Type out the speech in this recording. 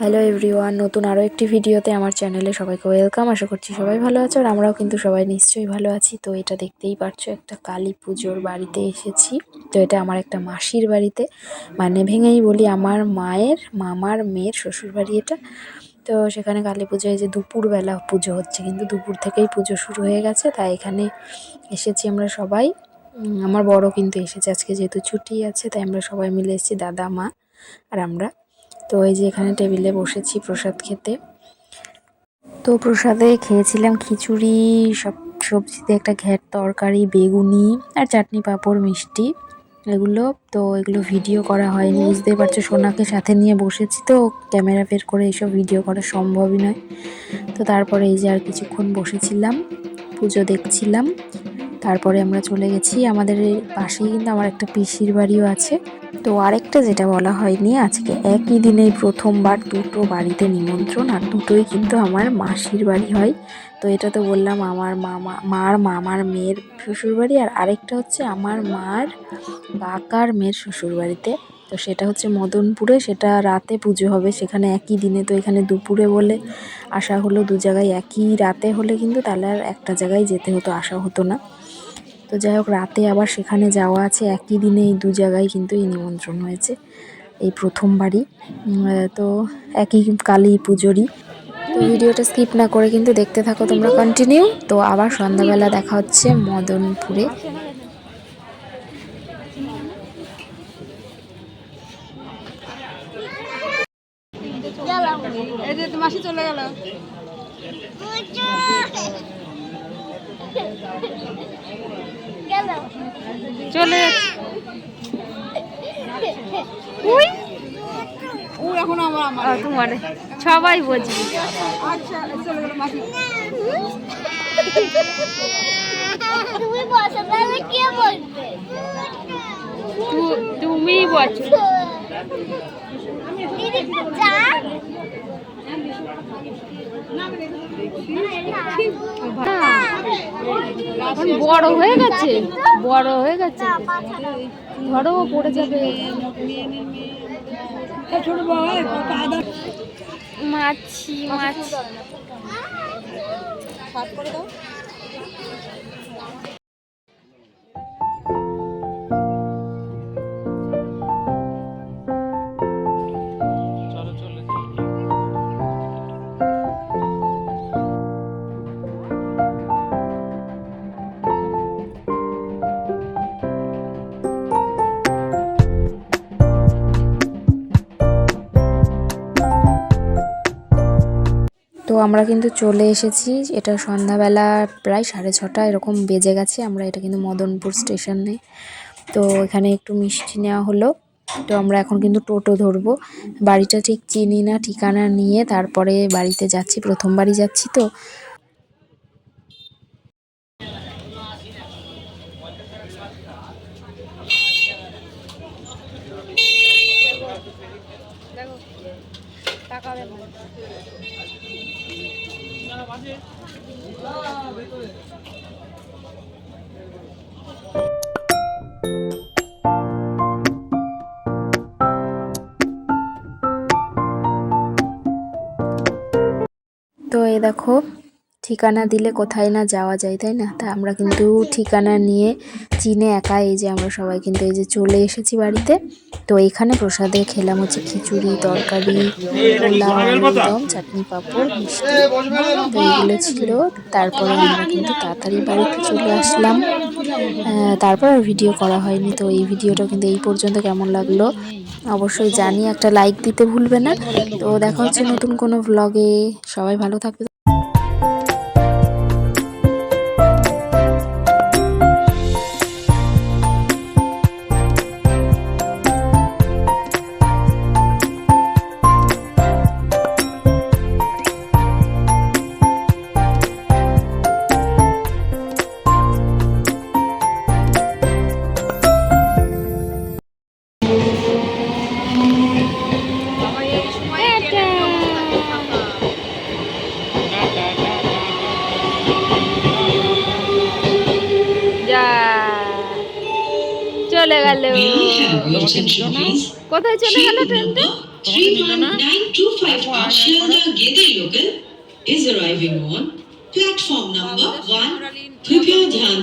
Hello everyone, নতুন আরও একটি ভিডিওতে আমার চ্যানেলে সবাইকে ওয়েলকাম। আশা করছি সবাই ভালো আছো আর আমরাও কিন্তু সবাই নিশ্চয়ই ভালো আছি। তো এটা দেখতেই পারছো, একটা কালী পুজোর বাড়িতে এসেছি। তো এটা আমার একটা মাসির বাড়িতে, মানে ভেঙেই বলি আমার মায়ের মামার মেয়ের শ্বশুর বাড়ি এটা। তো সেখানে কালী পুজোয় যে দুপুরবেলা পুজো হচ্ছে, কিন্তু দুপুর থেকেই পুজো শুরু হয়ে গেছে। তাই এখানে এসেছি আমরা সবাই। আমার বড় কিন্তু এসেছে আজকে, যেহেতু ছুটি আছে তাই আমরা সবাই মিলে এসেছি, দাদা মা আর আমরা। তো এই যে এখানে টেবিলে বসেছি প্রসাদ খেতে। তো প্রসাদে খেয়েছিলাম খিচুড়ি, সব সবজিতে একটা ঘ্যাট তরকারি, বেগুনি আর চাটনি, পাঁপড়, মিষ্টি এগুলো। তো এগুলো ভিডিও করা হয়নি, বুঝতেই পারছো, সোনাকে সাথে নিয়ে বসেছি, তো ক্যামেরা বের করে এইসব ভিডিও করা সম্ভবই নয়। তো তারপরে এই যে আর কিছুক্ষণ বসেছিলাম, পুজো দেখছিলাম। তারপরে আমরা চলে গেছি, আমাদের পাশেই কিন্তু আমার একটা পিসির বাড়িও আছে। তো আরেকটা যেটা বলা হয়নি, আজকে একই দিনেই প্রথমবার দুটো বাড়িতে নিমন্ত্রণ, আর দুটোই কিন্তু আমার মাসির বাড়ি হয়। তো এটা তো বললাম আমার মামার মেয়ের শ্বশুর বাড়ি, আর আরেকটা হচ্ছে আমার মার কাকার মেয়ের শ্বশুর বাড়িতে। তো সেটা হচ্ছে মদনপুরে, সেটা রাতে পুজো হবে সেখানে একই দিনে। তো এখানে দুপুরে বলে আসা হলো, দু জায়গায় একই রাতে হলে কিন্তু তাহলে আর একটা জায়গায় যেতে হতো, আসা হতো না। তো যাই হোক, রাতে আবার সেখানে যাওয়া আছে, একই দিনে এই দু জায়গায় কিন্তু এই নিমন্ত্রণ হয়েছে, এই প্রথমবারই। তো একই কালী পুজোরই। তো ভিডিওটা স্কিপ না করে কিন্তু দেখতে থাকো তোমরা, কন্টিনিউ। তো আবার সন্ধ্যাবেলা দেখা হচ্ছে মদনপুরে। মাসি চলে গেল, চলে এখন আমার তোমার সবাই বুঝবি। আচ্ছা চলে গেল মাসি। তুমি বসো, তাহলে কে বলবে? তুমি বসো। বড় হয়ে গেছে, বড় হয়ে গেছে, ধরো পড়ে যাবে। মাছি মাছি করে দাও। তো আমরা কিন্তু চলে এসেছি, এটা সন্ধ্যাবেলা প্রায় 6:30 এরকম বেজে গেছে। আমরা এটা কিন্তু মদনপুর স্টেশনে। তো এখানে একটু মিষ্টি নেওয়া হলো। তো আমরা এখন কিন্তু টোটো ধরবো, বাড়িটা ঠিক চিনি না, ঠিকানা নিয়ে তারপরে বাড়িতে যাচ্ছি, প্রথমবারই যাচ্ছি তো। তো এই দেখো, ঠিকানা দিলে কোথায় না যাওয়া যায়, তাই না? তা আমরা কিন্তু ঠিকানা নিয়ে চিনে একা এই যে আমরা সবাই কিন্তু এই যে চলে এসেছি বাড়িতে। তো এইখানে প্রসাদে খেলাম হচ্ছে খিচুড়ি, তরকারি, পোলাও, আলুর দম, চাটনি, পাঁপড়, মিষ্টি, তো এইগুলো ছিল। তারপরে আমরা কিন্তু তাড়াতাড়ি বাড়িতে চলে আসলাম। তারপর আর ভিডিও করা হয়নি। তো এই ভিডিওটা কিন্তু এই পর্যন্ত, কেমন লাগলো অবশ্যই জানি, একটা লাইক দিতে ভুলবে না। তো দেখা হচ্ছে নতুন কোনো ভ্লগে, সবাই ভালো থাকবে। চলে গেল, কোথায় চলে গেল ট্রেনটা? Shialdah Gedei local is arriving on platform number 1. कृपया ध्यान